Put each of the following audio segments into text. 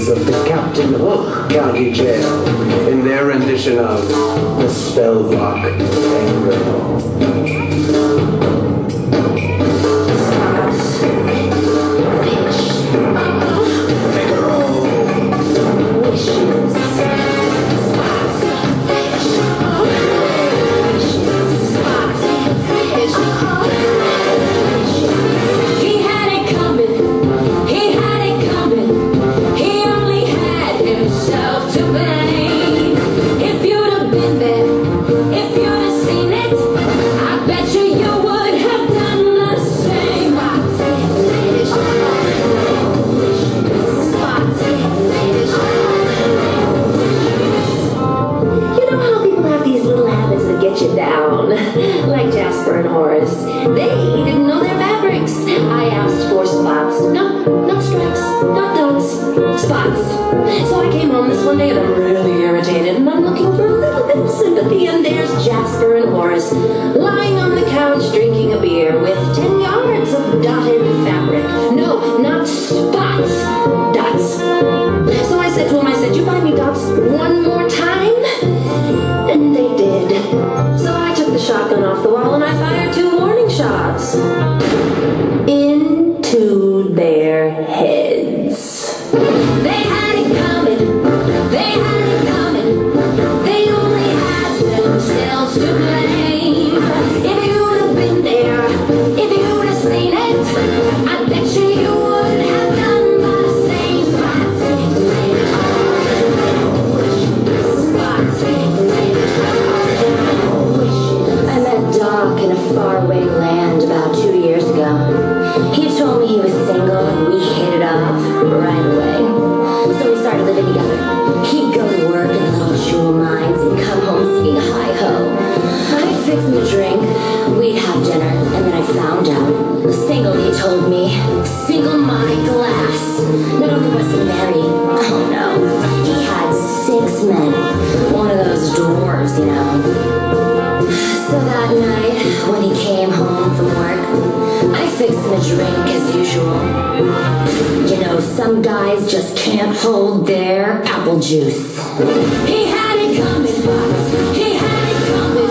of the Captain Hook County Jail in their rendition of the Spellrock Tango. Like Jasper and Horace. They didn't know their fabrics. I asked for spots. No, not stripes, not dots, spots. So I came home this one day and I'm really irritated and I'm looking for a little bit of sympathy, and there's Jasper and Horace lying on the couch drinking a beer with 10 yards of dotted fabric. No, not spots, dots. So I said to him, you buy me dots one more time? And they did. So I took the shotgun off the wall and I fired 2 warning shots into their heads. They had it coming. They had it coming. They only had themselves to blame. If you would have been there, if you would have seen it, I bet you would have done the same. I met Doc in a faraway land about 2 years ago. He told me he was single and we hit it off right away. So we started living together. He'd go to work in the little jewel mines and come home singing hi-ho. I'd fix him a drink, we'd have dinner, and then I found out. Single, he told me. Single my glass. Not only was he married, oh no, he had 6 men. One of those dwarves, you know. So that night, when he came home from work, I fixed him a drink as usual. You know, some guys just can't hold their apple juice. He had it coming, he had it coming.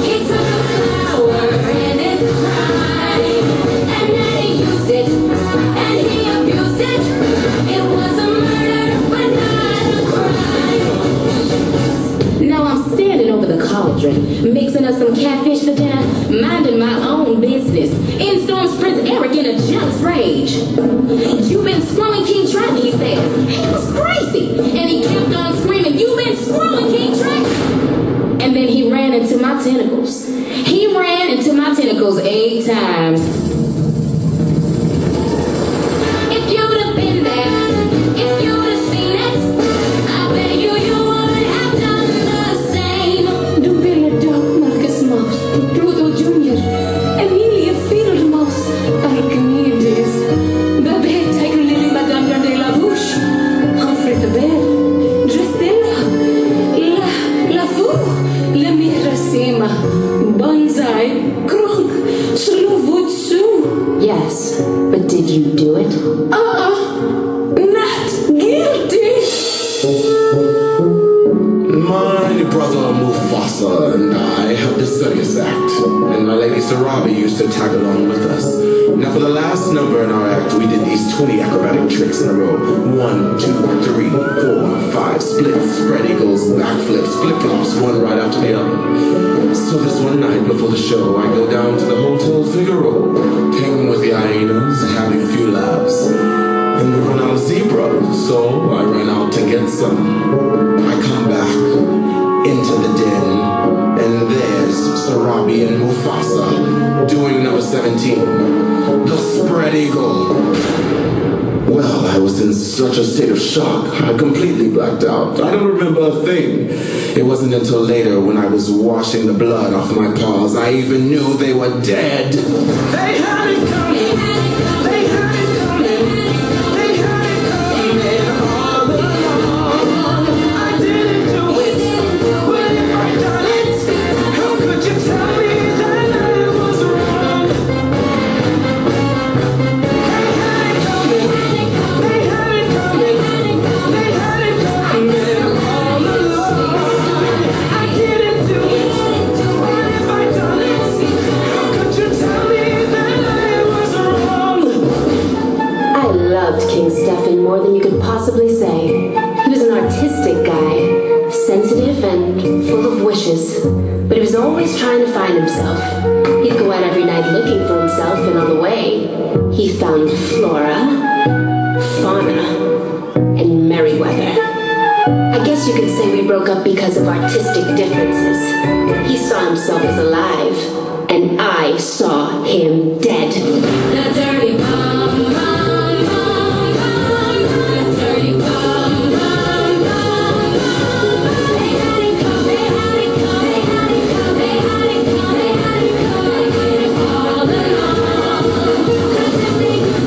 He took a flower in its prime, and then he used it, and he abused it. It was a murder, but not a crime. Now I'm standing over the cauldron, mixing up some catfish for dinner, minding my own business. In storms Prince Eric in a jealous rage. You've been scrolling King Triton, he says. He was crazy. And he kept on screaming, you've been scrolling King Triton. And then he ran into my tentacles. He ran into my tentacles 8 times. If you'd have been there, if you'd have seen it, I bet you would have done the same. Du ville Doc Marcus Mouse, Pluto Jr., Emilia Field Mouse, Archimedes, Babette Tiger Lily, Madame de la Bouche, Humphrey the Bear, Drusilla, La Fou, La Mirasima, Bonsai, Krug, Sluvutsu. Yes, but did you do it? Not guilty. My brother Mufasa and I had the circus act, and my lady Sarabi used to tag along with us. Now for the last number in our act, we did these 20 acrobatic tricks in a row. 1, 2, 3, 4, 5, splits, spread eagles, backflips, flip-flops, one right after the other. So this one night before the show, I go down to the Hotel Figaro, hanging with the hyenas, having a few laughs. And we run out of zebra, so I ran out to get some. I come back into the den, and there's Sarabi and Mufasa doing number 17, the spread eagle. Well, I was in such a state of shock, I completely blacked out. I don't remember a thing. It wasn't until later when I was washing the blood off my paws, I even knew they were dead. They had it coming. They had it coming. They had it coming all along. I didn't do it, but if I done it, how could you tell me that I was wrong? They had it coming. They had it coming. but he was always trying to find himself. He'd go out every night looking for himself, and on the way, he found Flora, Fauna, and Merriweather. I guess you could say we broke up because of artistic differences. He saw himself as alive, and I saw him dead. The dirty bomb, bomb, bomb, bomb, the dirty bomb, bomb, bomb, bomb. They had it come, they had it come, they had it come, they had it come, they had it come, they had it all along.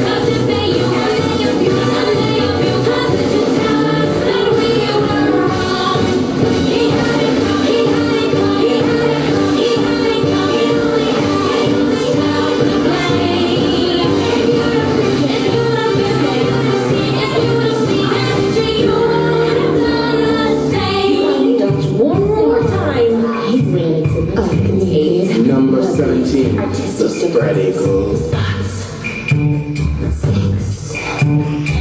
'Cause if they, you were saying abuse, and they abused us, did you tell us that we were wrong? He had it come, he had it come, he had it come, he had it come, he only had himself to blame. If you'd have seen, you would have done the same. Don't one more time. He ran into the maze. Number 17, the Artistic spread eagle. spots. 6,